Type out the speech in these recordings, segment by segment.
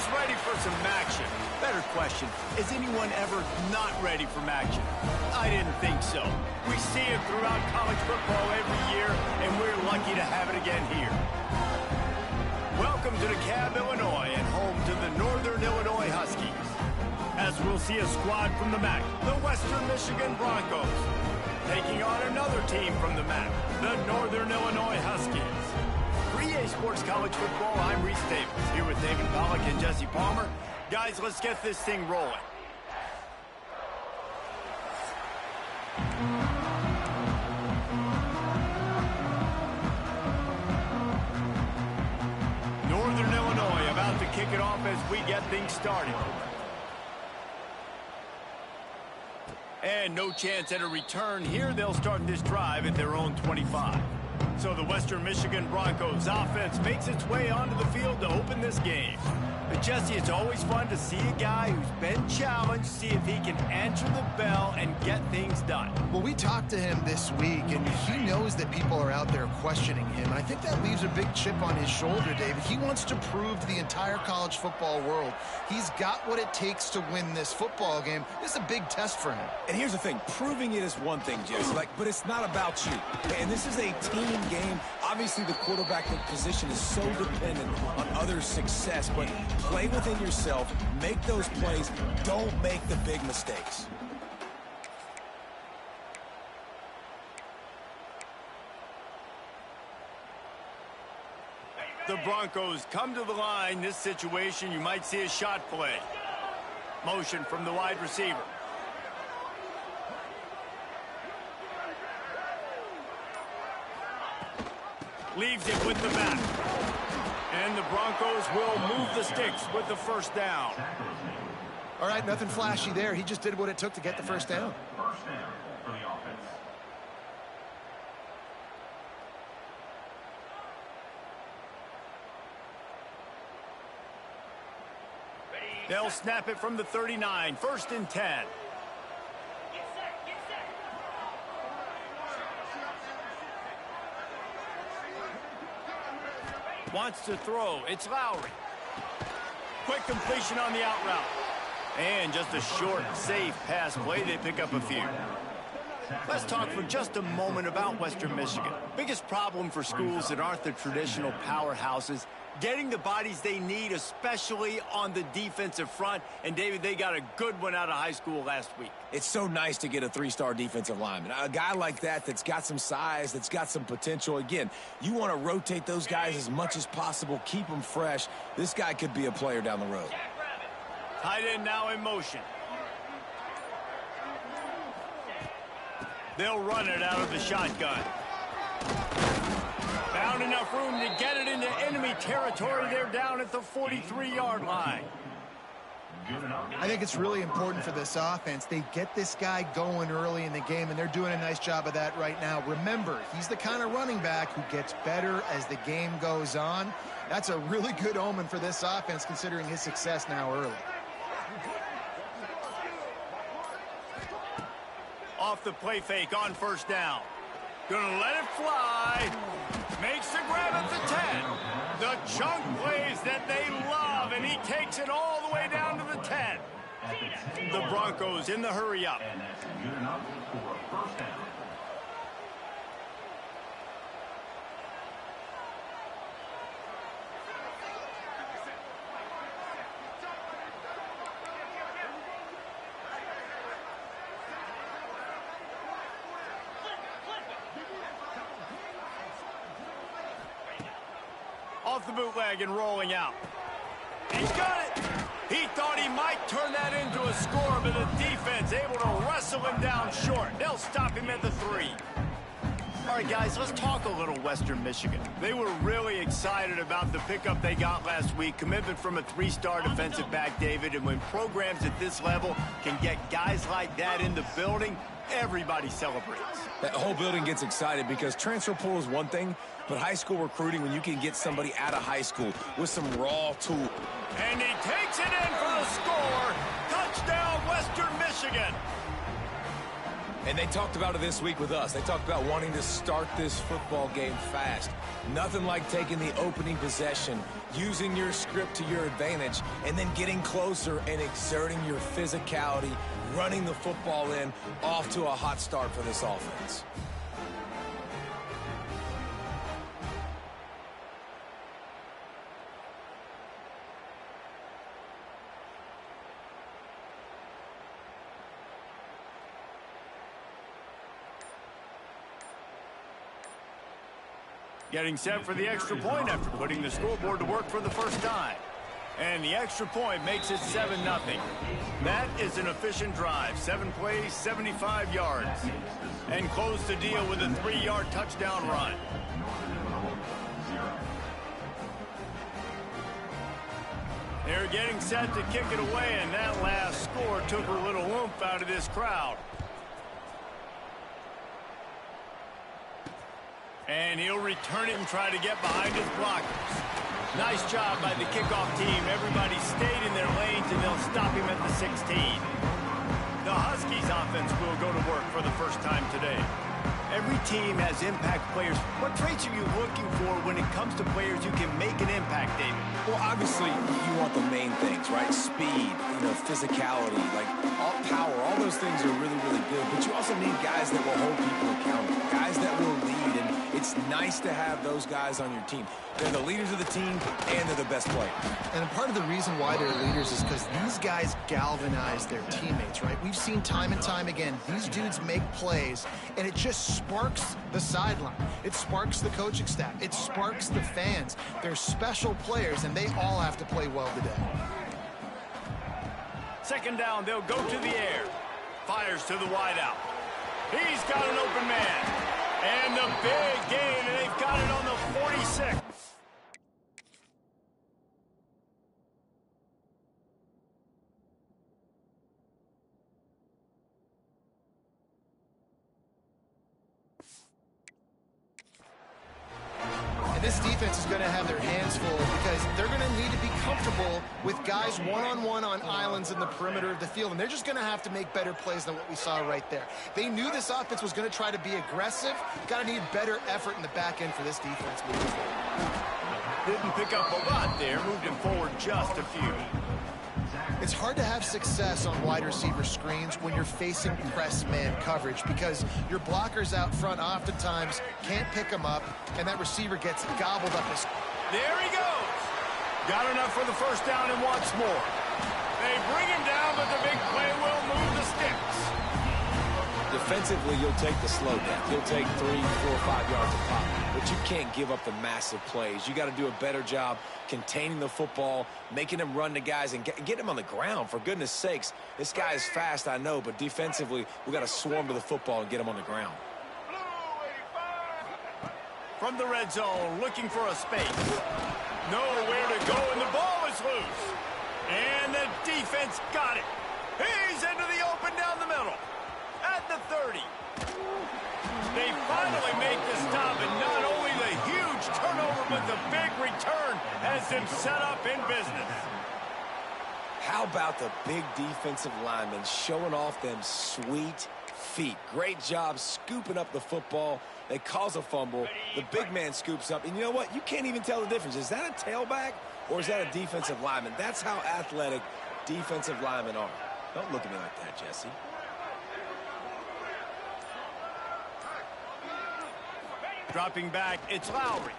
Who's ready for some action? Better question, is anyone ever not ready for action? I didn't think so. We see it throughout college football every year, and we're lucky to have it again here. Welcome to DeKalb, Illinois, and home to the Northern Illinois Huskies. As we'll see a squad from the MAC, the Western Michigan Broncos, taking on another team from the MAC, the Northern Illinois Huskies. For EA Sports College Football, I'm Reese Davis, here with David Pollack and Jesse Palmer. Guys, let's get this thing rolling. Northern Illinois about to kick it off as we get things started. And no chance at a return here. They'll start this drive at their own 25. So the Western Michigan Broncos offense makes its way onto the field to open this game. But Jesse, it's always fun to see a guy who's been challenged, see if he can answer the bell and get things done. Well, we talked to him this week, and he knows that people are out there questioning him. And I think that leaves a big chip on his shoulder, David. He wants to prove to the entire college football world he's got what it takes to win this football game. This is a big test for him. And here's the thing. Proving it is one thing, Jesse, but it's not about you. And this is a team game. Obviously, the quarterback position is so dependent on others' success, but play within yourself, make those plays, don't make the big mistakes. The Broncos come to the line. This situation, you might see a shot play. Motion from the wide receiver. Leaves it with the back. And the Broncos will move the sticks with the first down. All right, nothing flashy there. He just did what it took to get the first down. First down for the offense. They'll snap it from the 39. First and 10. Wants to throw. It's Lowry. Quick completion on the out route. And just a short, safe pass play. They pick up a few. Let's talk for just a moment about Western Michigan. Biggest problem for schools that aren't the traditional powerhouses, getting the bodies they need, especially on the defensive front. And, David, they got a good one out of high school last week. It's so nice to get a three-star defensive lineman. A guy like that's got some size, that's got some potential. Again, you want to rotate those guys as much as possible, keep them fresh. This guy could be a player down the road. Tight end now in motion. They'll run it out of the shotgun. Found enough room to get it into enemy territory. They're down at the 43-yard line. I think it's really important for this offense. They get this guy going early in the game, and they're doing a nice job of that right now. Remember, he's the kind of running back who gets better as the game goes on. That's a really good omen for this offense, considering his success now early. Off the play fake on first down. Gonna let it fly. Makes the grab at the 10. The chunk plays that they love, and he takes it all the way down to the 10. The Broncos in the hurry up. And that's good enough for a first down. Off the bootleg and rolling out. He's got it. He thought he might turn that into a score, but the defense able to wrestle him down short. They'll stop him at the 3. All right, guys, let's talk a little Western Michigan. They were really excited about the pickup they got last week. Commitment from a 3-star defensive back, David. And when programs at this level can get guys like that in the building, everybody celebrates. That whole building gets excited because transfer portal is one thing, but high school recruiting, when you can get somebody out of high school with some raw tool. And he takes it in for the score. Touchdown, Western Michigan. And they talked about it this week with us. They talked about wanting to start this football game fast. Nothing like taking the opening possession, using your script to your advantage, and then getting closer and exerting your physicality, running the football in, off to a hot start for this offense. Getting set for the extra point after putting the scoreboard to work for the first time. And the extra point makes it 7-0. That is an efficient drive. 7 plays, 75 yards. And close the deal with a 3-yard touchdown run. They're getting set to kick it away, and that last score took a little oomph out of this crowd. And he'll return it and try to get behind his blockers. Nice job by the kickoff team. Everybody stayed in their lanes, and they'll stop him at the 16. The Huskies offense will go to work for the first time today. Every team has impact players. What traits are you looking for when it comes to players who can make an impact, David? Well, obviously, you want the main things, right? Speed, physicality, like all power. All those things are really, really good. But you also need guys that will hold people accountable, guys that will lead. And it's nice to have those guys on your team. They're the leaders of the team, and they're the best players. And part of the reason why they're leaders is because these guys galvanize their teammates, right? We've seen time and time again, these dudes make plays, and it just sparks the sideline. It sparks the coaching staff. It sparks the fans. They're special players, and they all have to play well today. Second down, they'll go to the air. Fires to the wideout. He's got an open man. And the big gain, and they've got it on the 46. And this defense is going to have their hands full because they're going to need to be comfortable with guys one-on-one on islands in the perimeter of the field, and they're just going to have to make better plays than what we saw right there. They knew this offense was going to try to be aggressive. Got to need better effort in the back end for this defense moving forward. Didn't pick up a lot there, moved him forward just a few. It's hard to have success on wide receiver screens when you're facing press man coverage because your blockers out front oftentimes can't pick them up, and that receiver gets gobbled up. There he goes. Got enough for the first down and wants more. They bring him down, but the big play will move the sticks. Defensively, you'll take the slow down. You'll take 3, 4, 5 yards a pop. But you can't give up the massive plays. You got to do a better job containing the football, making them run to guys, and get him on the ground. For goodness sakes, this guy is fast, I know, but defensively, we got to swarm to the football and get him on the ground. From the red zone, looking for a space. Nowhere to go, and the ball is loose. And the defense got it. He's into the open down the middle. At the 30. They finally make the stop, and not only the huge turnover, but the big return has them set up in business. How about the big defensive linemen showing off them sweet feet? Great job scooping up the football. They cause a fumble. The big man scoops up, and you know what? You can't even tell the difference. Is that a tailback or is that a defensive lineman? That's how athletic defensive linemen are. Don't look at me like that, Jesse. Dropping back, it's Lowry.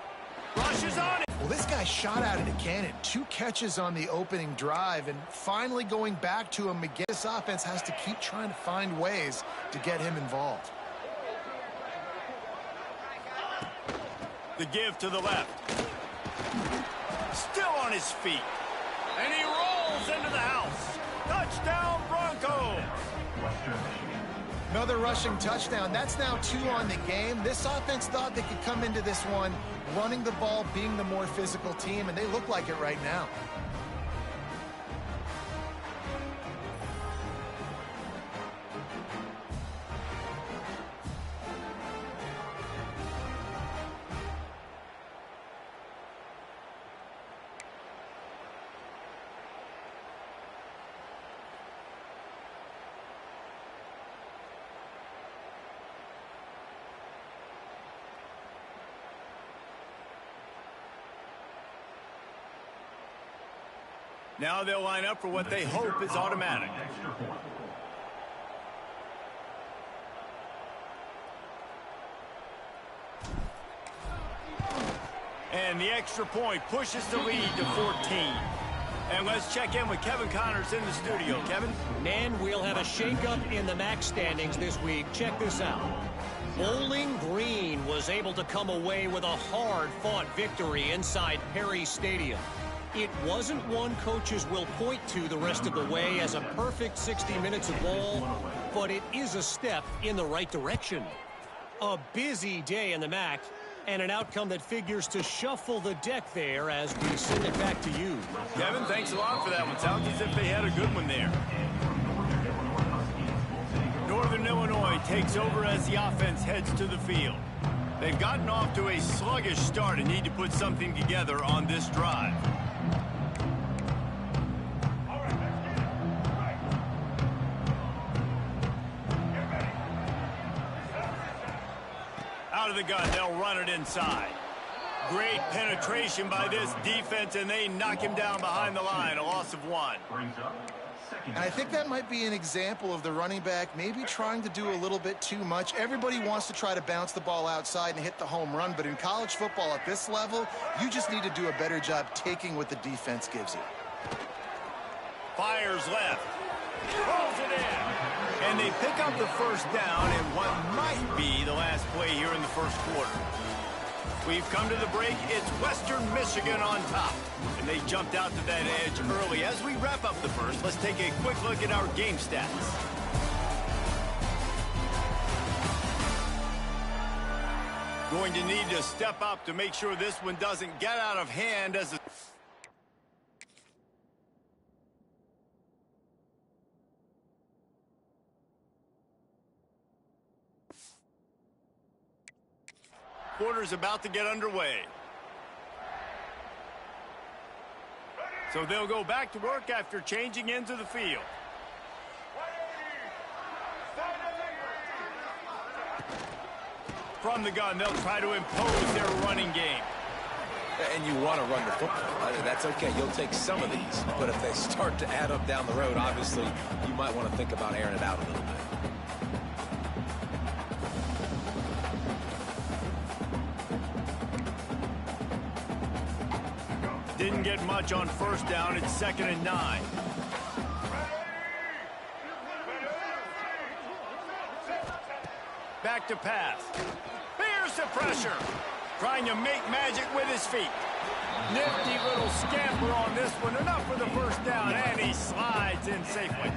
Rushes on it. Well, this guy shot out of the cannon. 2 catches on the opening drive, and finally going back to him again. This offense has to keep trying to find ways to get him involved. The give to the left. Still on his feet. And he rolls into the house. Touchdown, Broncos. Another rushing touchdown. That's now 2 on the game. This offense thought they could come into this one running the ball, being the more physical team, and they look like it right now. Now they'll line up for what they hope is automatic. And the extra point pushes the lead to 14. And let's check in with Kevin Connors in the studio. Kevin? Man, we'll have a shakeup in the MAC standings this week. Check this out. Bowling Green was able to come away with a hard-fought victory inside Perry Stadium. It wasn't one coaches will point to the rest of the way as a perfect 60 minutes of ball, but it is a step in the right direction. A busy day in the MAC, and an outcome that figures to shuffle the deck there as we send it back to you. Kevin, thanks a lot for that one. Sounds as if they had a good one there. Northern Illinois takes over as the offense heads to the field. They've gotten off to a sluggish start and need to put something together on this drive. Out of the gun, they'll run it inside. Great penetration by this defense, and they knock him down behind the line, a loss of 1. And I think that might be an example of the running back maybe trying to do a little bit too much. Everybody wants to try to bounce the ball outside and hit the home run, but in college football at this level, you just need to do a better job taking what the defense gives you. Fires left. Throws it in. And they pick up the first down in what might be the last play here in the first quarter. We've come to the break. It's Western Michigan on top. And they jumped out to that edge early. As we wrap up the first, let's take a quick look at our game stats. Going to need to step up to make sure this one doesn't get out of hand as the quarter's about to get underway. So they'll go back to work after changing into the field. From the gun, they'll try to impose their running game. And you want to run the football. That's okay. You'll take some of these. But if they start to add up down the road, obviously, you might want to think about airing it out a little bit. Didn't get much on first down. It's 2nd and 9. Back to pass. Here's the pressure. Trying to make magic with his feet. Nifty little scamper on this one. Enough for the first down, and he slides in safely.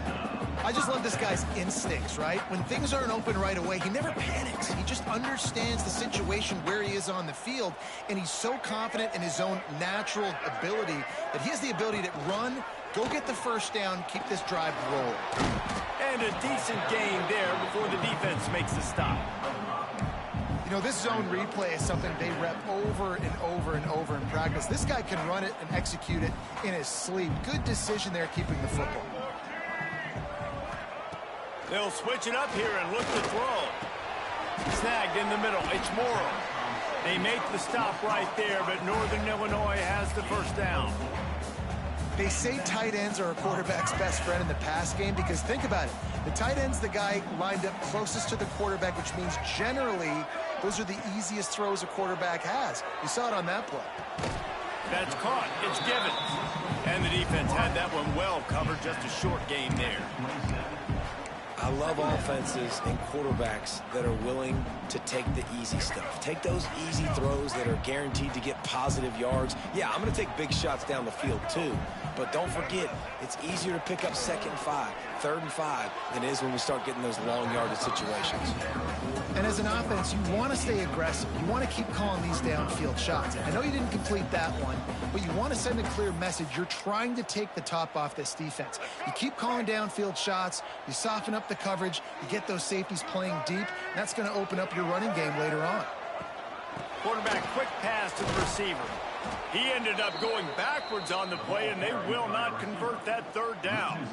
I just love this guy's instincts, right? When things aren't open right away, he never panics. He just understands the situation where he is on the field, and he's so confident in his own natural ability that he has the ability to run, go get the first down, keep this drive rolling. And a decent gain there before the defense makes the stop. You know, this zone replay is something they rep over and over and over in practice. This guy can run it and execute it in his sleep. Good decision there keeping the football. They'll switch it up here and look to throw. Snagged in the middle. It's Morrow. They make the stop right there, but Northern Illinois has the first down. They say tight ends are a quarterback's best friend in the pass game because think about it. The tight end's the guy lined up closest to the quarterback, which means generally those are the easiest throws a quarterback has. You saw it on that play. That's caught. It's Givens. And the defense had that one well covered. Just a short gain there. I love offenses and quarterbacks that are willing to take the easy stuff. Take those easy throws that are guaranteed to get positive yards. Yeah, I'm going to take big shots down the field too. But don't forget, it's easier to pick up 2nd and 5, 3rd and 5 than it is when we start getting those long yardage situations. And as an offense, you want to stay aggressive. You want to keep calling these downfield shots. I know you didn't complete that one, but you want to send a clear message. You're trying to take the top off this defense. You keep calling downfield shots. You soften up the coverage. You get those safeties playing deep. And that's going to open up your running game later on. Quarterback quick pass to the receiver. He ended up going backwards on the play, and they will not convert that 3rd down.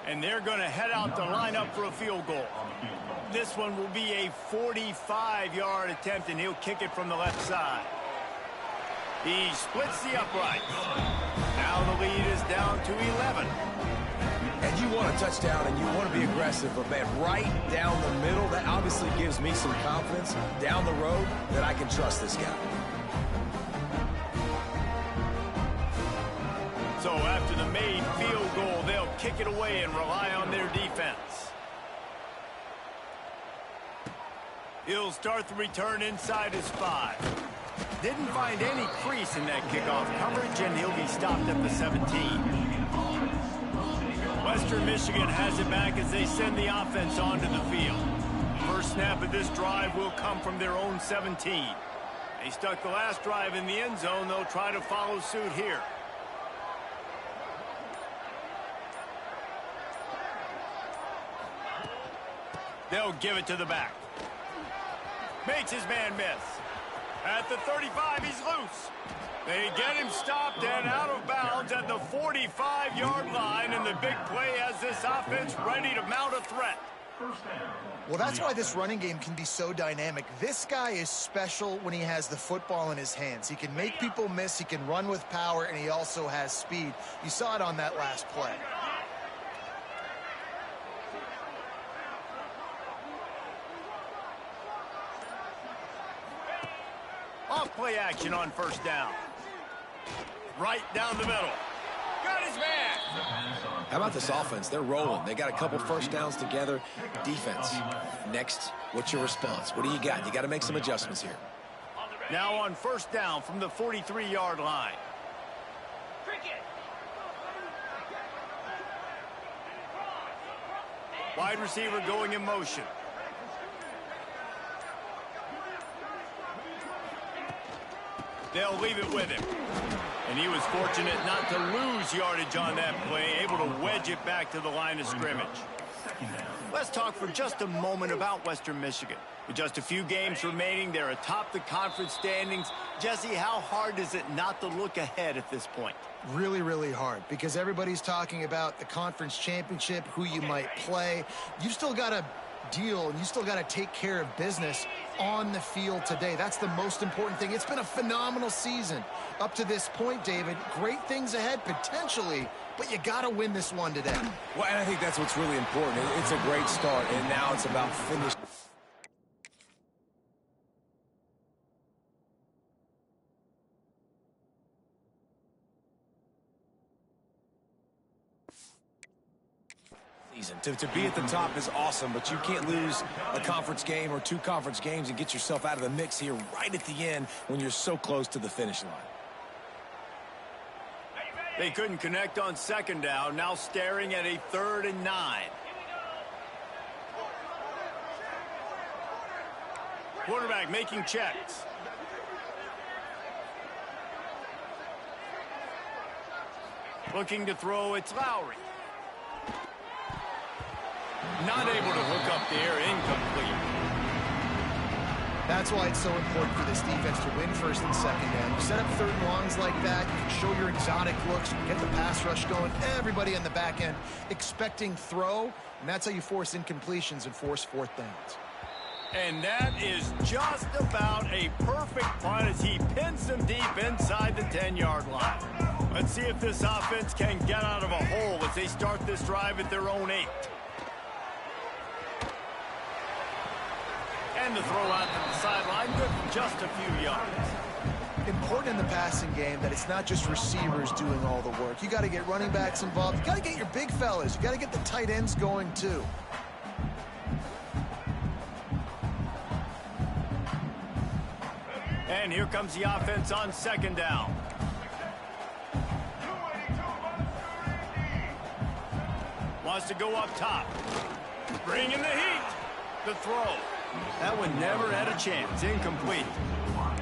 And they're going to head out to line up for a field goal. This one will be a 45-yard attempt, and he'll kick it from the left side. He splits the uprights. Now the lead is down to 11. And you want a touchdown and you want to be aggressive, but man, right down the middle, that obviously gives me some confidence down the road that I can trust this guy. So after the made field goal, they'll kick it away and rely on their defense. He'll start the return inside his 5. Didn't find any crease in that kickoff coverage, and he'll be stopped at the 17. Western Michigan has it back as they send the offense onto the field. First snap of this drive will come from their own 17. They stuck the last drive in the end zone. They'll try to follow suit here. They'll give it to the back. Makes his man miss. At the 35, he's loose. They get him stopped and out of bounds at the 45-yard line, and the big play has this offense ready to mount a threat. Well, that's why this running game can be so dynamic. This guy is special when he has the football in his hands. He can make people miss, he can run with power, and he also has speed. You saw it on that last play. Off play action on first down. Right down the middle. Got his man. How about this offense? They're rolling. They got a couple first downs together. Defense. Next, what's your response? What do you got? You got to make some adjustments here. Now on first down from the 43-yard line. Wide receiver going in motion. They'll leave it with him. And he was fortunate not to lose yardage on that play, able to wedge it back to the line of scrimmage. Let's talk for just a moment about Western Michigan. With just a few games remaining, they're atop the conference standings. Jesse, how hard is it not to look ahead at this point? Really, really hard, because everybody's talking about the conference championship, who you might play. You've still got to deal, and you still got to take care of business on the field today. That's the most important thing. It's been a phenomenal season up to this point, David. Great things ahead potentially, but you got to win this one today. Well, and I think that's what's really important. It's a great start, and now it's about finishing. To be at the top is awesome, but you can't lose a conference game or two conference games and get yourself out of the mix here right at the end when you're so close to the finish line. They couldn't connect on second down, now staring at a 3rd and 9. Quarterback making checks. Looking to throw, it's Lowry. Not able to hook up there, incomplete. That's why it's so important for this defense to win first and second down. You set up 3rd and longs like that, you can show your exotic looks, you can get the pass rush going, everybody on the back end expecting throw, and that's how you force incompletions and force 4th downs. And that is just about a perfect punt as he pins them deep inside the 10-yard line. Let's see if this offense can get out of a hole as they start this drive at their own 8. And the throw out to the sideline, good for just a few yards. Important in the passing game that it's not just receivers doing all the work. You got to get running backs involved. You got to get your big fellas. You got to get the tight ends going too. And here comes the offense on second down. Wants to go up top. Bring in the heat. The throw. That one never had a chance. Incomplete.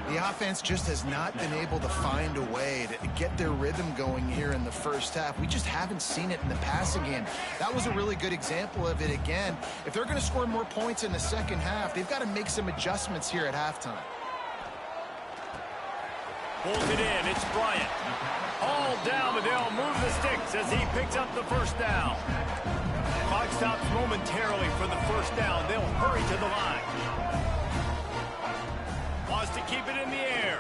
The offense just has not been able to find a way to get their rhythm going here in the first half. We just haven't seen it in the passing game. That was a really good example of it again. If they're going to score more points in the second half, they've got to make some adjustments here at halftime. Pulls it in. It's Bryant. All down, but they'll move the sticks as he picks up the first down. Clock stops momentarily for the first down. They'll hurry to the line. Wants to keep it in the air.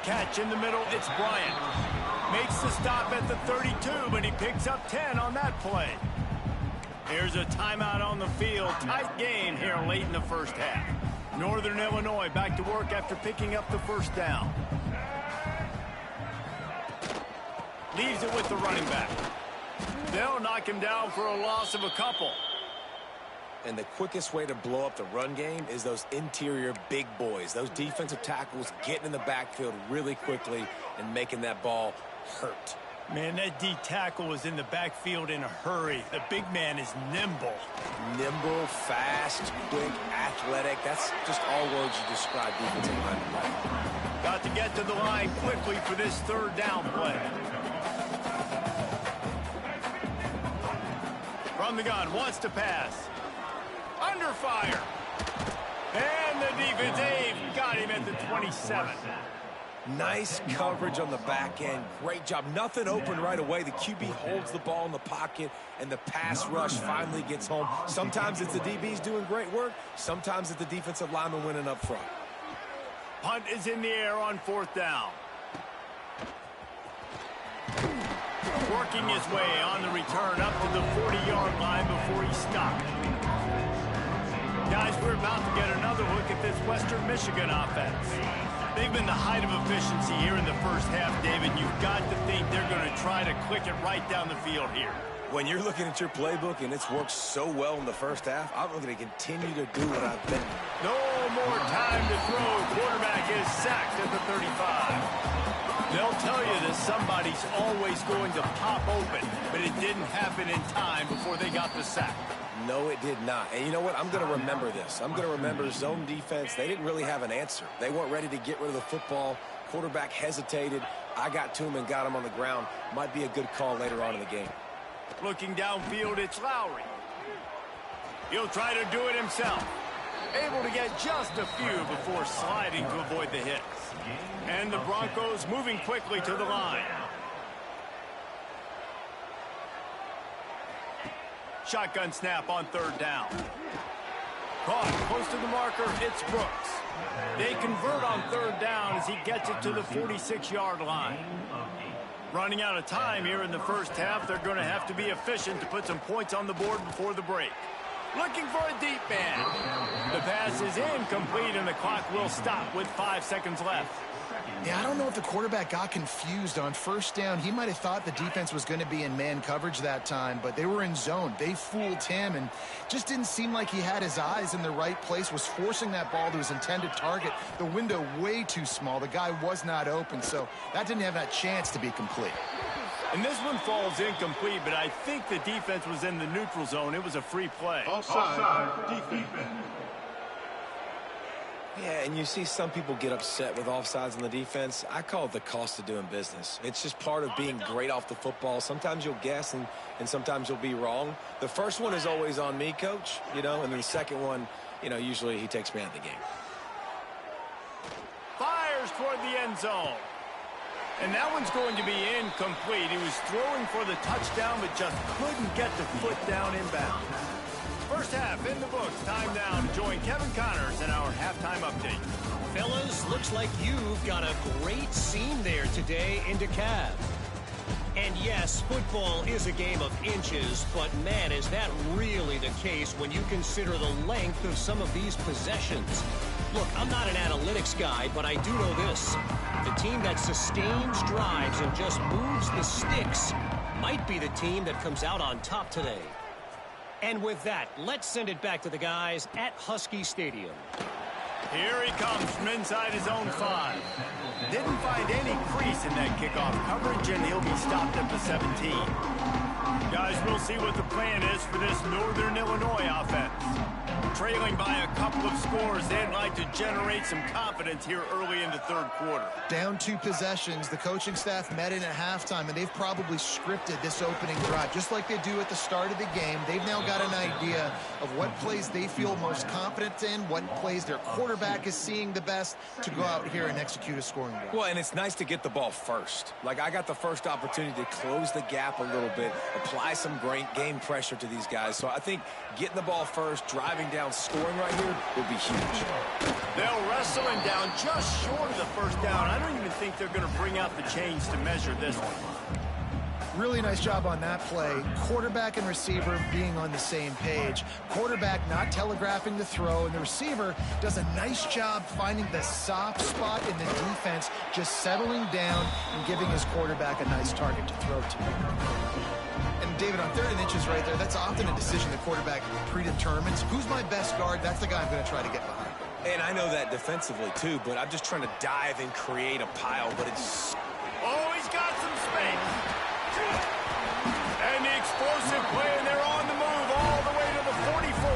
catch in the middle. It's Bryant. Makes the stop at the 32, but he picks up 10 on that play. Here's a timeout on the field. Tight game here late in the first half. Northern Illinois back to work after picking up the first down. Leaves it with the running back. They'll knock him down for a loss of a couple. And the quickest way to blow up the run game is those interior big boys, those defensive tackles getting in the backfield really quickly and making that ball hurt. Man, that D tackle was in the backfield in a hurry. The big man is nimble. Nimble, fast, quick, athletic. That's just all words you describe defensive linemen. Got to get to the line quickly for this third down play. From the gun, wants to pass. Under fire. And the defense got him at the 27. Nice coverage on the back end. Great job. Nothing open right away. The QB holds the ball in the pocket, and the pass rush finally gets home. Sometimes it's the DBs doing great work. Sometimes it's the defensive lineman winning up front. Punt is in the air on fourth down. Working his way on the return up to the 40-yard line before he stopped. Guys, we're about to get another look at this Western Michigan offense. They've been the height of efficiency here in the first half, David. You've got to think they're going to try to click it right down the field here. When you're looking at your playbook and it's worked so well in the first half, I'm going to continue to do what I've been. No more time to throw. Quarterback is sacked at the 35. They'll tell you that somebody's always going to pop open, but it didn't happen in time before they got the sack. No, it did not. And you know what? I'm going to remember this. I'm going to remember zone defense. They didn't really have an answer. They weren't ready to get rid of the football. Quarterback hesitated. I got to him and got him on the ground. Might be a good call later on in the game. Looking downfield, it's Lowry. He'll try to do it himself. Able to get just a few before sliding to avoid the hits. And the Broncos moving quickly to the line. Shotgun snap on third down. Caught close to the marker, it's Brooks. They convert on third down as he gets it to the 46-yard line. Running out of time here in the first half, they're going to have to be efficient to put some points on the board before the break. Looking for a deep man. The pass is incomplete and the clock will stop with 5 seconds left. Yeah, I don't know if the quarterback got confused on first down. He might have thought the defense was going to be in man coverage that time, but they were in zone. They fooled him and just didn't seem like he had his eyes in the right place, was forcing that ball to his intended target. The window way too small. The guy was not open, so that didn't have that chance to be complete. And this one falls incomplete, but I think the defense was in the neutral zone. It was a free play. Offside, defense. Yeah, and you see some people get upset with offsides on the defense. I call it the cost of doing business. It's just part of being great off the football. Sometimes you'll guess and sometimes you'll be wrong. The first one is always on me, Coach, and then the second one, usually he takes me out of the game. Fires toward the end zone. And that one's going to be incomplete. He was throwing for the touchdown, but just couldn't get the foot down inbounds. First half in the books. Time now to join Kevin Connors in our halftime update. Fellas, looks like you've got a great scene there today in DeKalb. And yes, football is a game of inches, but man, is that really the case when you consider the length of some of these possessions. Look, I'm not an analytics guy, but I do know this. The team that sustains drives and just moves the sticks might be the team that comes out on top today. And with that, let's send it back to the guys at Husky Stadium. Here he comes from inside his own 5. Didn't find any crease in that kickoff coverage, and he'll be stopped at the 17. Guys, we'll see what the plan is for this Northern Illinois offense. Trailing by a couple of scores, they'd like to generate some confidence here early in the third quarter. Down 2 possessions, the coaching staff met in at halftime, and they've probably scripted this opening drive, just like they do at the start of the game. They've now got an idea of what plays they feel most confident in, what plays their quarterback is seeing the best to go out here and execute a scoring drive. Well, and it's nice to get the ball first. Like, I got the first opportunity to close the gap a little bit, apply some great game pressure to these guys. So I think getting the ball first, driving driving down scoring right here would be huge. They'll wrestle him down just short of the first down. I don't even think they're going to bring out the chains to measure this one. Really nice job on that play. Quarterback and receiver being on the same page. Quarterback not telegraphing the throw, and the receiver does a nice job finding the soft spot in the defense, just settling down and giving his quarterback a nice target to throw to. And David, on 3rd and inches right there, that's often a decision the quarterback predetermines. Who's my best guard? That's the guy I'm going to try to get behind. And I know that defensively too, but I'm just trying to dive and create a pile, but it's... Oh, he's got some space. And the explosive play, and they're on the move all the way to the 44.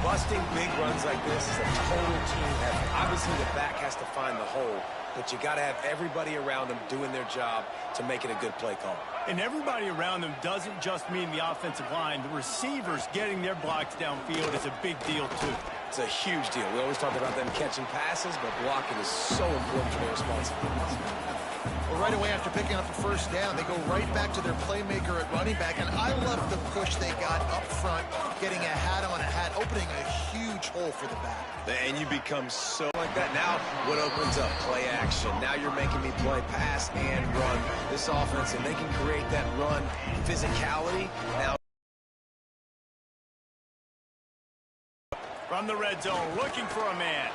Busting big runs like this is a total team effort. Obviously, the back has to find the hole, but you got to have everybody around them doing their job to make it a good play call. And everybody around them doesn't just mean the offensive line. The receivers getting their blocks downfield is a big deal, too. It's a huge deal. We always talk about them catching passes, but blocking is so important for their responsibilities. Well, right away after picking up the first down, they go right back to their playmaker at running back, and I love the push they got up front, getting a hat on a hat, opening a huge hole for the back. And you become so like that. Now what opens up? Play action. Now you're making me play pass and run this offense, and they can create that run physicality. Now from the red zone, looking for a man.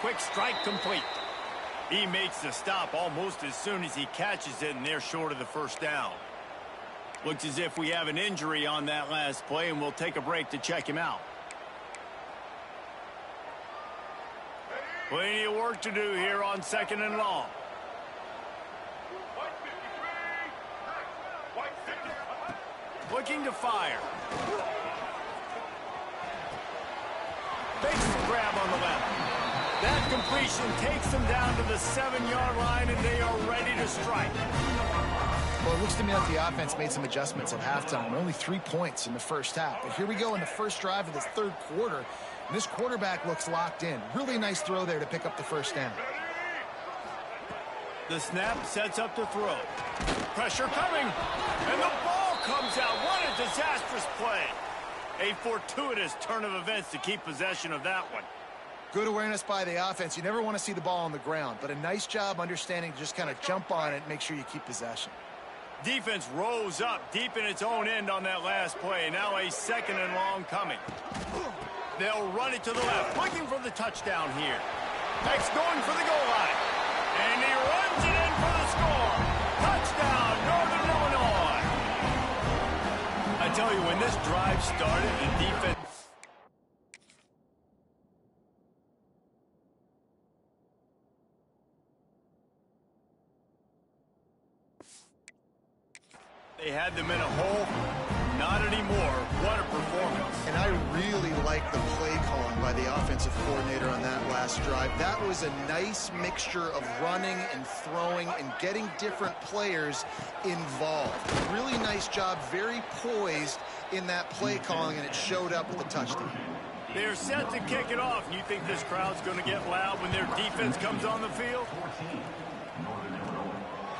Quick strike complete. He makes the stop almost as soon as he catches it, and they're short of the first down. Looks as if we have an injury on that last play, and we'll take a break to check him out. Plenty of work to do here on 2nd and long. Looking to fire. Makes the grab on the left. That completion takes them down to the 7-yard line, and they are ready to strike. Well, it looks to me like the offense made some adjustments at halftime. Only 3 points in the first half. But here we go in the first drive of this 3rd quarter. And this quarterback looks locked in. Really nice throw there to pick up the first down. The snap sets up the throw. Pressure coming, and the ball comes out. What a disastrous play. A fortuitous turn of events to keep possession of that one. Good awareness by the offense. You never want to see the ball on the ground, but a nice job understanding to just kind of jump on it and make sure you keep possession. Defense rose up deep in its own end on that last play. Now a 2nd and long coming. They'll run it to the left, looking for the touchdown here. X going for the goal line. And he runs it in for the score. Touchdown, Northern Illinois. I tell you, when this drive started, the defense... They had them in a hole. Not anymore. What a performance. And I really like the play calling by the offensive coordinator on that last drive. That was a nice mixture of running and throwing and getting different players involved. Really nice job, very poised in that play calling, and it showed up with the touchdown. They're set to kick it off. You think this crowd's going to get loud when their defense comes on the field?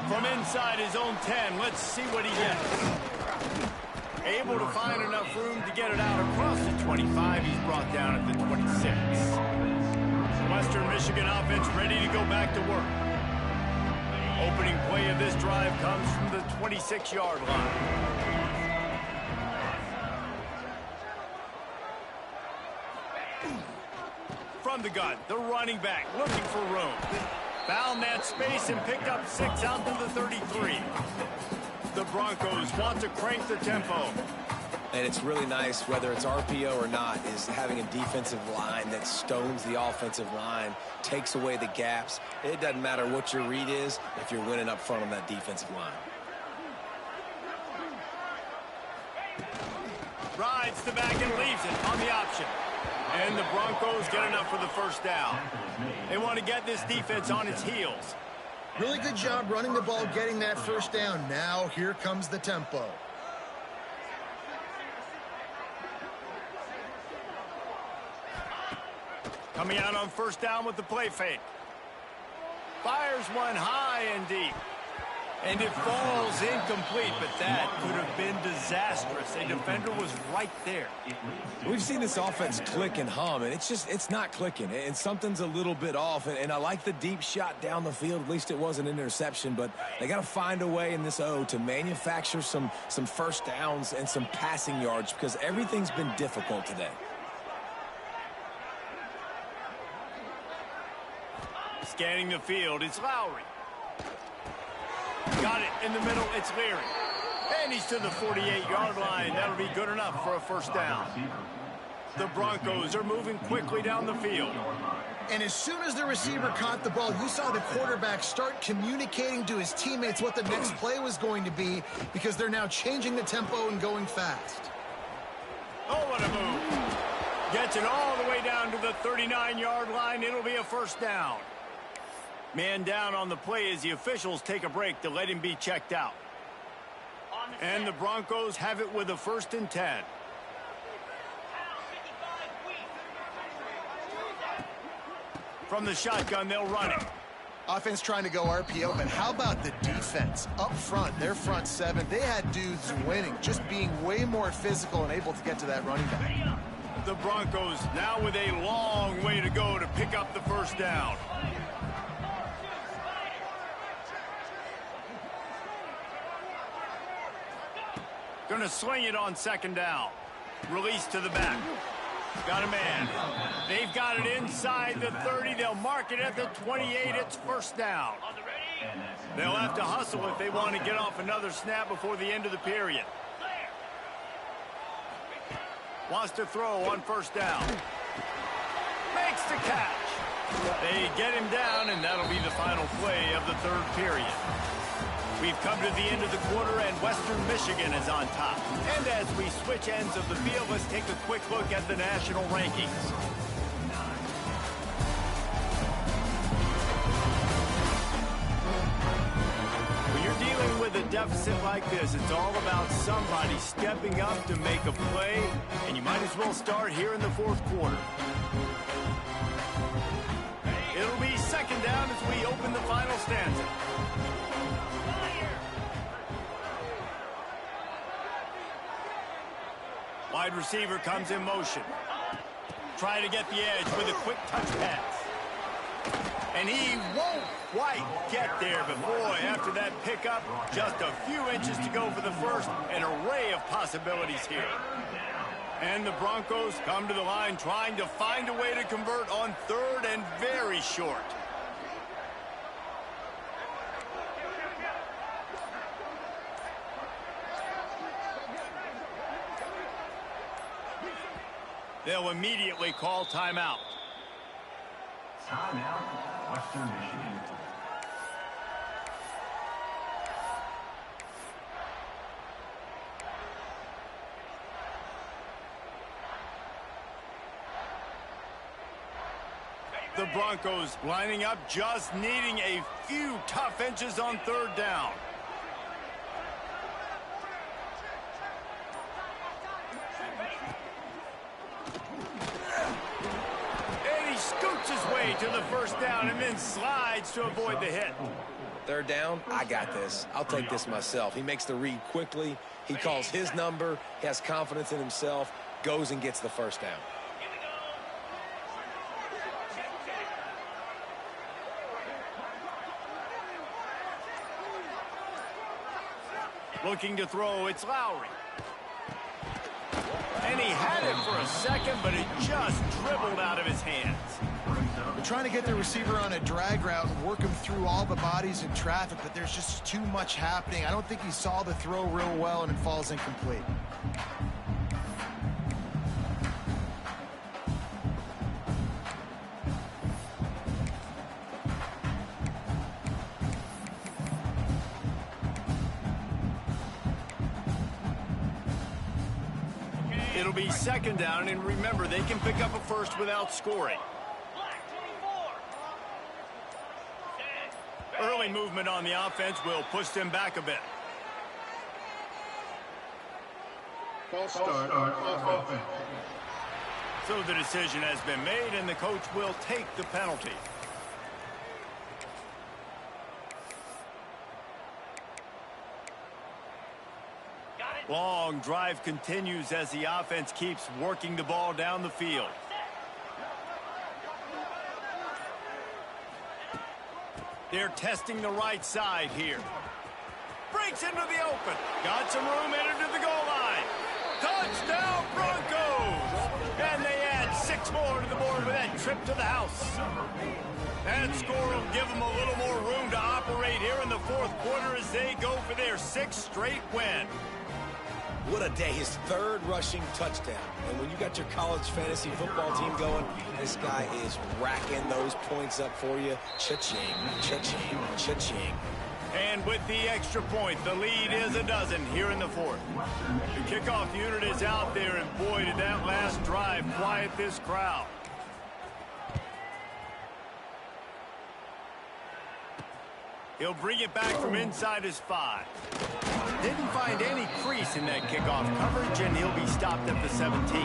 From inside his own 10, let's see what he gets. Able to find enough room to get it out across the 25. He's brought down at the 26. Western Michigan offense ready to go back to work. Opening play of this drive comes from the 26-yard line. From the gun, the running back looking for room. Found that space and picked up 6 out to the 33. The Broncos want to crank the tempo. And it's really nice, whether it's RPO or not, is having a defensive line that stones the offensive line, takes away the gaps. It doesn't matter what your read is if you're winning up front on that defensive line. Rides the back and leaves it on the option. And the Broncos get enough for the first down. They want to get this defense on its heels. Really good job running the ball, getting that first down. Now here comes the tempo. Coming out on first down with the play fake. Fires one high and deep. And it falls incomplete, but that could have been disastrous. A defender was right there. We've seen this offense click and hum, and it's not clicking, and something's a little bit off. And I like the deep shot down the field. At least it was an interception, but they got to find a way in this O to manufacture some first downs and some passing yards because everything's been difficult today. Scanning the field, it's Lowry. Got it in the middle, it's Leary. And he's to the 48-yard line. That'll be good enough for a first down. The Broncos are moving quickly down the field. And as soon as the receiver caught the ball, you saw the quarterback start communicating to his teammates what the next play was going to be because they're now changing the tempo and going fast. Oh, what a move. Gets it all the way down to the 39-yard line. It'll be a first down. Man down on the play as the officials take a break to let him be checked out. And the Broncos have it with a 1st and 10. From the shotgun, they'll run it. Offense trying to go RPO, but how about the defense up front? Their front seven, they had dudes winning, just being way more physical and able to get to that running back. The Broncos now with a long way to go to pick up the first down. Going to sling it on 2nd down. Release to the back. Got a man. They've got it inside the 30. They'll mark it at the 28. It's first down. They'll have to hustle if they want to get off another snap before the end of the period. Wants to throw on 1st down. Makes the catch. They get him down, and that'll be the final play of the 3rd period. We've come to the end of the quarter, and Western Michigan is on top. And as we switch ends of the field, let's take a quick look at the national rankings. When you're dealing with a deficit like this, it's all about somebody stepping up to make a play, and you might as well start here in the 4th quarter. It'll be 2nd down as we open the final stanza. Wide receiver comes in motion. Trying to get the edge with a quick touch pass. And he won't quite get there, but boy, after that pickup, just a few inches to go for the first. An array of possibilities here. And the Broncos come to the line trying to find a way to convert on 3rd and very short. They'll immediately call timeout. Timeout, Western Michigan. The Broncos lining up, just needing a few tough inches on 3rd down. Scoots his way to the first down and then slides to avoid the hit. 3rd down, I got this. I'll take this myself. He makes the read quickly. He calls his number. He has confidence in himself. Goes and gets the first down. Looking to throw, it's Lowry. And he had it for a second, but it just dribbled out of his hands. They're trying to get the receiver on a drag route and work him through all the bodies in traffic, but there's just too much happening. I don't think he saw the throw real well, and it falls incomplete. It'll be 2nd down, and remember, they can pick up a first without scoring. Early movement on the offense will push them back a bit. False start on offense. So the decision has been made, and the coach will take the penalty. Long drive continues as the offense keeps working the ball down the field. They're testing the right side here. Breaks into the open. Got some room, entered to the goal line. Touchdown Broncos! And they add 6 more to the board with that trip to the house. That score will give them a little more room to operate here in the fourth quarter as they go for their 6th straight win. What a day. His 3rd rushing touchdown. And when you got your college fantasy football team going, this guy is racking those points up for you. Cha-ching, cha-ching, cha-ching. And with the extra point, the lead is a dozen here in the fourth. The kickoff unit is out there, and boy, did that last drive quiet this crowd. He'll bring it back from inside his 5. Didn't find any crease in that kickoff coverage, and he'll be stopped at the 17.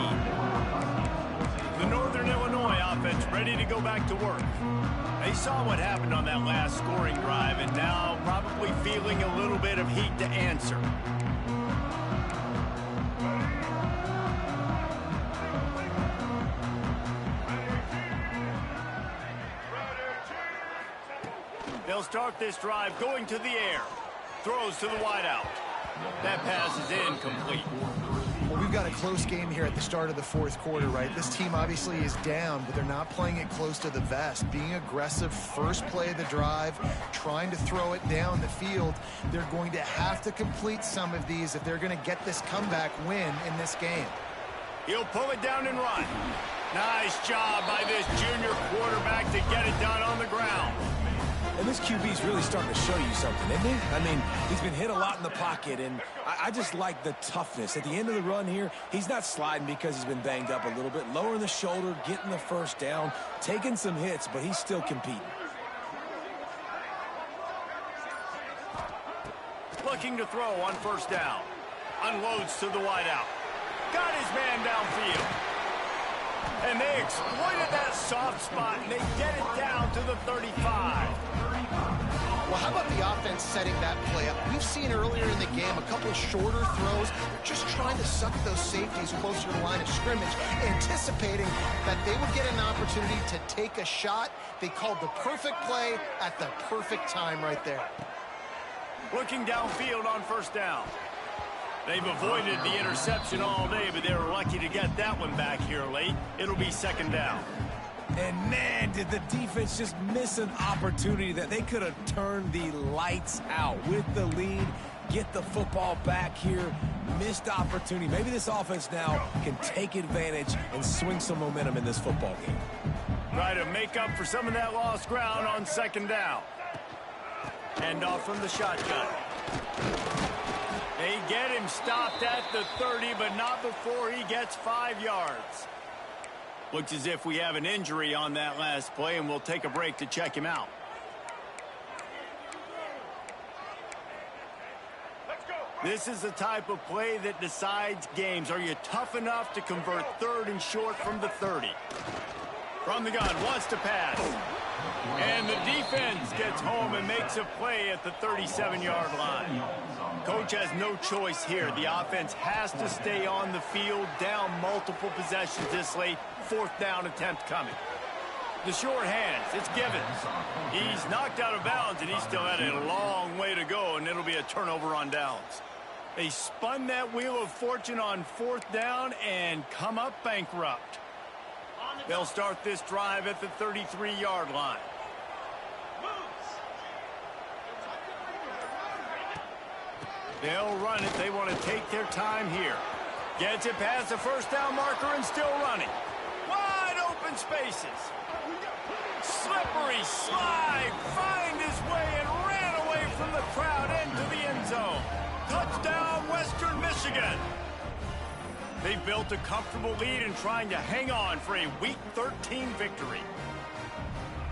The Northern Illinois offense ready to go back to work. They saw what happened on that last scoring drive, and now probably feeling a little bit of heat to answer. They'll start this drive going to the air. Throws to the wideout. That pass is incomplete. Well, we've got a close game here at the start of the fourth quarter, right? This team obviously is down, but they're not playing it close to the vest. Being aggressive, first play of the drive, trying to throw it down the field. They're going to have to complete some of these if they're going to get this comeback win in this game. He'll pull it down and run. Nice job by this junior quarterback to get it done on the ground. And this QB's really starting to show you something, isn't he? I mean, he's been hit a lot in the pocket, and I just like the toughness. At the end of the run here, he's not sliding because he's been banged up a little bit. Lowering the shoulder, getting the first down, taking some hits, but he's still competing. Looking to throw on first down. Unloads to the wideout. Got his man downfield. And they exploited that soft spot, and they get it down to the 35. Well, how about the offense setting that play up? We've seen earlier in the game a couple of shorter throws. They're just trying to suck those safeties closer to the line of scrimmage, anticipating that they would get an opportunity to take a shot. They called the perfect play at the perfect time right there. Looking downfield on first down. They've avoided the interception all day, but they were lucky to get that one back here late. It'll be second down. And, man, did the defense just miss an opportunity that they could have turned the lights out with the lead, get the football back here. Missed opportunity. Maybe this offense now can take advantage and swing some momentum in this football game. Try to make up for some of that lost ground on second down. Hand off from the shotgun. They get him stopped at the 30, but not before he gets 5 yards. Looks as if we have an injury on that last play, and we'll take a break to check him out. This is the type of play that decides games. Are you tough enough to convert 3rd and short from the 30? From the gun, wants to pass. And the defense gets home and makes a play at the 37-yard line. Coach has no choice here. The offense has to stay on the field, down multiple possessions this late. 4th down attempt coming. The short hands, it's Givens. He's knocked out of bounds, and he still had a long way to go, and it'll be a turnover on downs. They spun that wheel of fortune on 4th down and come up bankrupt. They'll start this drive at the 33-yard line. They'll run it. They want to take their time here. Gets it past the first down marker and still running. Wide open spaces. Slippery slide. Find his way and ran away from the crowd into the end zone. Touchdown, Western Michigan. They've built a comfortable lead and trying to hang on for a Week 13 victory.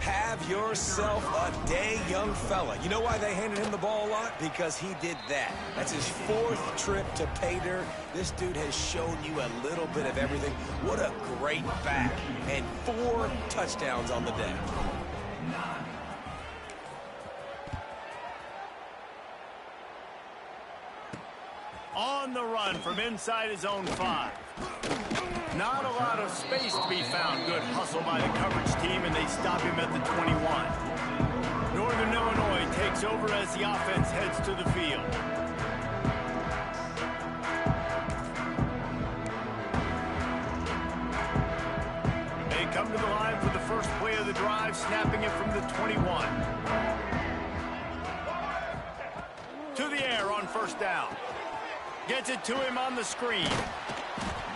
Have yourself a day, young fella. You know why they handed him the ball a lot? Because he did that. That's his 4th trip to pay dirt. This dude has shown you a little bit of everything. What a great back. And 4 touchdowns on the day. On on the run from inside his own 5. Not a lot of space to be found. Good hustle by the coverage team, and they stop him at the 21. Northern Illinois takes over as the offense heads to the field. They come to the line for the first play of the drive, snapping it from the 21. To the air on first down. Gets it to him on the screen.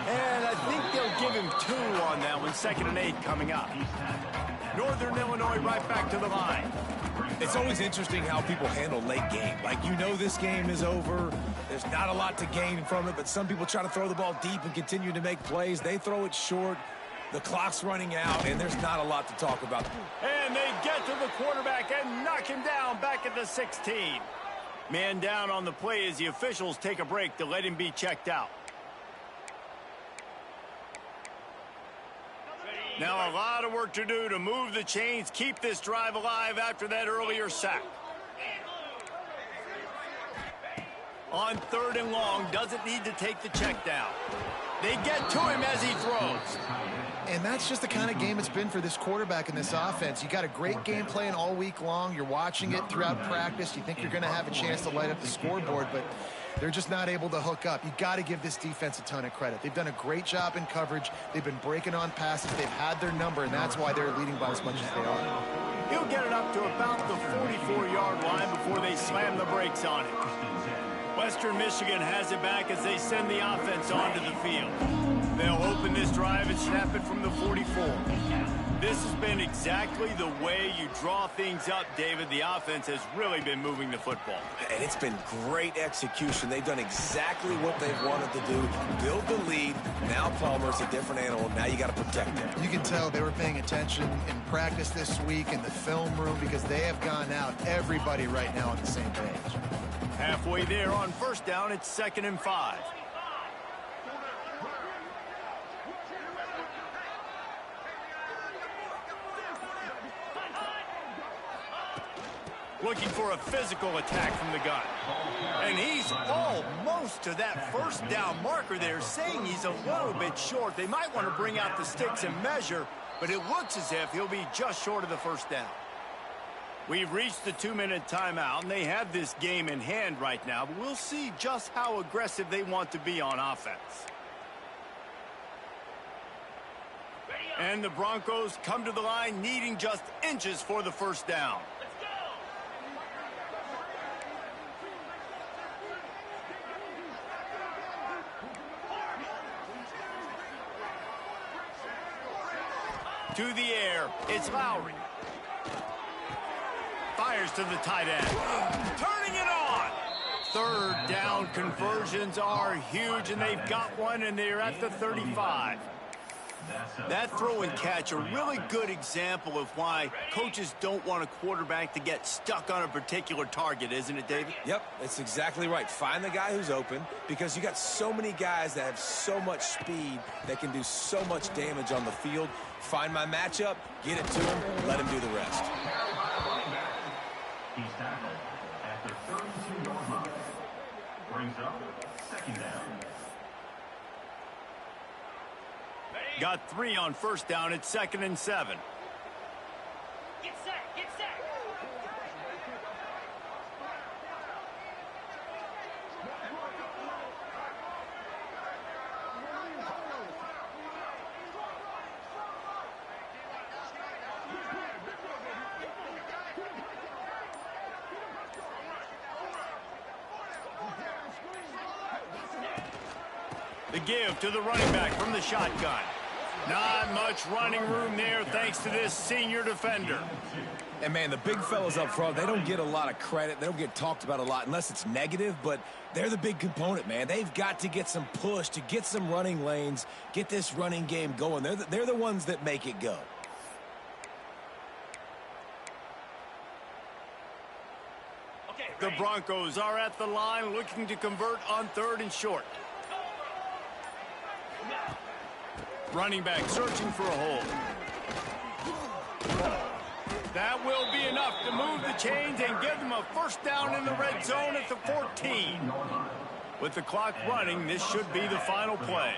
And I think they'll give him 2 on that one. 2nd and 8 coming up. Northern Illinois right back to the line. It's always interesting how people handle late game. Like, you know this game is over. There's not a lot to gain from it, but some people try to throw the ball deep and continue to make plays. They throw it short. The clock's running out, and there's not a lot to talk about. And they get to the quarterback and knock him down back at the 16. Man down on the play as the officials take a break to let him be checked out. Now a lot of work to do to move the chains, keep this drive alive after that earlier sack. On 3rd and long, doesn't need to take the check down. They get to him as he throws. And that's just the kind of game it's been for this quarterback in this offense. You got a great game plan all week long. You're watching it throughout practice. You think you're going to have a chance to light up the scoreboard, but they're just not able to hook up. You got to give this defense a ton of credit. They've done a great job in coverage. They've been breaking on passes. They've had their number, and that's why they're leading by as much as they are. He'll get it up to about the 44-yard line before they slam the brakes on it. Western Michigan has it back as they send the offense onto the field. They'll open this drive and snap it from the 44. This has been exactly the way you draw things up, David. The offense has really been moving the football. And it's been great execution. They've done exactly what they've wanted to do. Build the lead. Now Palmer's a different animal. Now you got to protect him. You can tell they were paying attention in practice this week in the film room because they have gone out, everybody right now on the same page. Halfway there on first down, it's 2nd and 5. Looking for a physical attack from the gun. And he's almost to that first down marker there, saying he's a little bit short. They might want to bring out the sticks and measure, but it looks as if he'll be just short of the first down. We've reached the 2-minute timeout, and they have this game in hand right now, but we'll see just how aggressive they want to be on offense. And the Broncos come to the line needing just inches for the first down. To the air, it's Lowry. Fires to the tight end. Turning it on. 3rd down conversions are huge, and they've got one, and they're at the 35. That throw and catch, a really good example of why coaches don't want a quarterback to get stuck on a particular target, isn't it, David? Yep, that's exactly right. Find the guy who's open, because you got so many guys that have so much speed that can do so much damage on the field. Find my matchup, get it to him, let him do the rest. He's tackled at the 32-yard line. Brings up 2nd down. Got 3 on first down. It's 2nd and 7. Get set, get set. The give to the running back from the shotgun. Not much running room there thanks to this senior defender. And, man, the big fellas up front, they don't get a lot of credit. They don't get talked about a lot unless it's negative, but they're the big component, man. They've got to get some push, to get some running lanes, get this running game going. They're the ones that make it go. The Broncos are at the line looking to convert on 3rd and short. Running back searching for a hole. That will be enough to move the chains and give them a first down in the red zone at the 14. With the clock running, this should be the final play.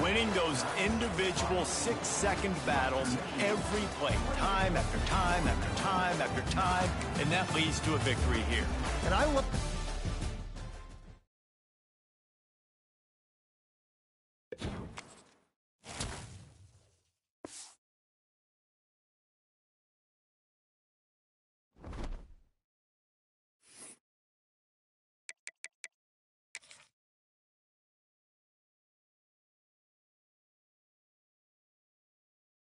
Winning those individual 6-second battles every play, time after time after time after time, and that leads to a victory here. And I look...